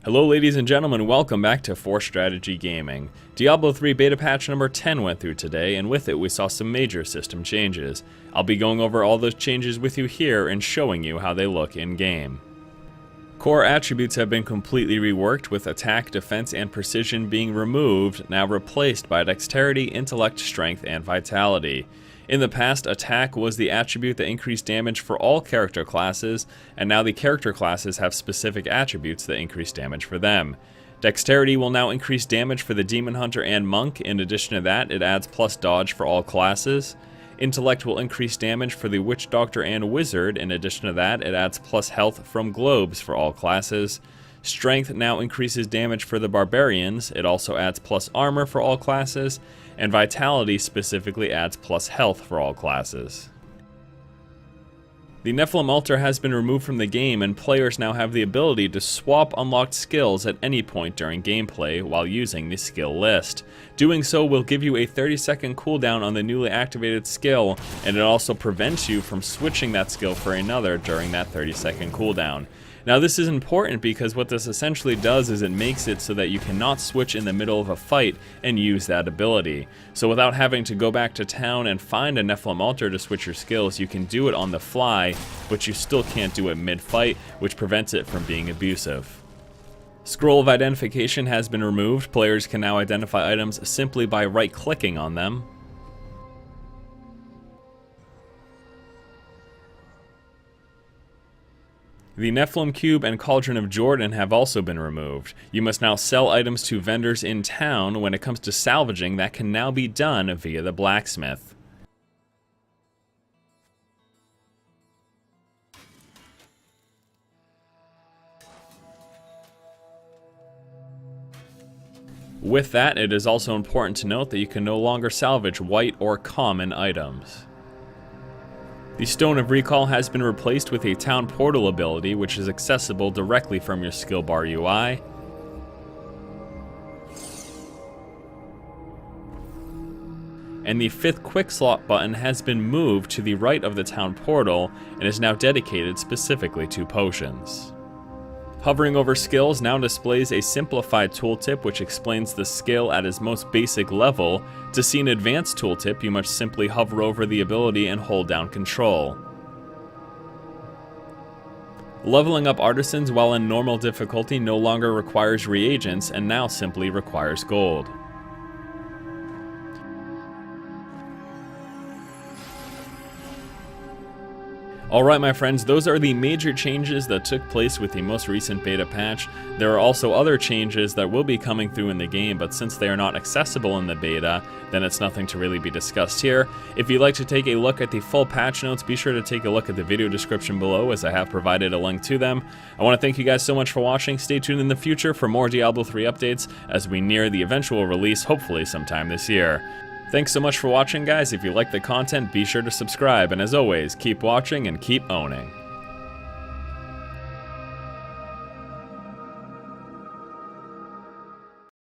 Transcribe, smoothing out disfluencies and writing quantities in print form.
Hello ladies and gentlemen, welcome back to 4Strategy Gaming. Diablo 3 beta patch number 10 went through today, and with it we saw some major system changes. I'll be going over all those changes with you here and showing you how they look in-game. Core attributes have been completely reworked, with attack, defense, and precision being removed, now replaced by dexterity, intellect, strength, and vitality. In the past, attack was the attribute that increased damage for all character classes, and now the character classes have specific attributes that increase damage for them. Dexterity will now increase damage for the Demon Hunter and Monk. In addition to that, it adds plus dodge for all classes. Intellect will increase damage for the Witch Doctor and Wizard. In addition to that, it adds plus health from globes for all classes. Strength now increases damage for the Barbarians. It also adds plus armor for all classes. And Vitality specifically adds plus health for all classes. The Nephilim altar has been removed from the game, and players now have the ability to swap unlocked skills at any point during gameplay while using the skill list. Doing so will give you a 30-second cooldown on the newly activated skill, and it also prevents you from switching that skill for another during that 30-second cooldown. Now this is important because what this essentially does is it makes it so that you cannot switch in the middle of a fight and use that ability. So without having to go back to town and find a Nephilim altar to switch your skills, you can do it on the fly, but you still can't do it mid-fight, which prevents it from being abusive. Scroll of identification has been removed. Players can now identify items simply by right-clicking on them. The Nephilim Cube and Cauldron of Jordan have also been removed. You must now sell items to vendors in town. When it comes to salvaging, that can now be done via the blacksmith. With that, it is also important to note that you can no longer salvage white or common items. The Stone of Recall has been replaced with a Town Portal ability, which is accessible directly from your skill bar UI. And the 5th Quick Slot button has been moved to the right of the Town Portal and is now dedicated specifically to potions. Hovering over skills now displays a simplified tooltip which explains the skill at its most basic level. To see an advanced tooltip, you must simply hover over the ability and hold down Control. Leveling up artisans while in normal difficulty no longer requires reagents and now simply requires gold. Alright my friends, those are the major changes that took place with the most recent beta patch. There are also other changes that will be coming through in the game, but since they are not accessible in the beta, then it's nothing to really be discussed here. If you'd like to take a look at the full patch notes, be sure to take a look at the video description below, as I have provided a link to them. I want to thank you guys so much for watching. Stay tuned in the future for more Diablo 3 updates as we near the eventual release, hopefully sometime this year. Thanks so much for watching, guys. If you like the content, be sure to subscribe, and as always, keep watching and keep owning.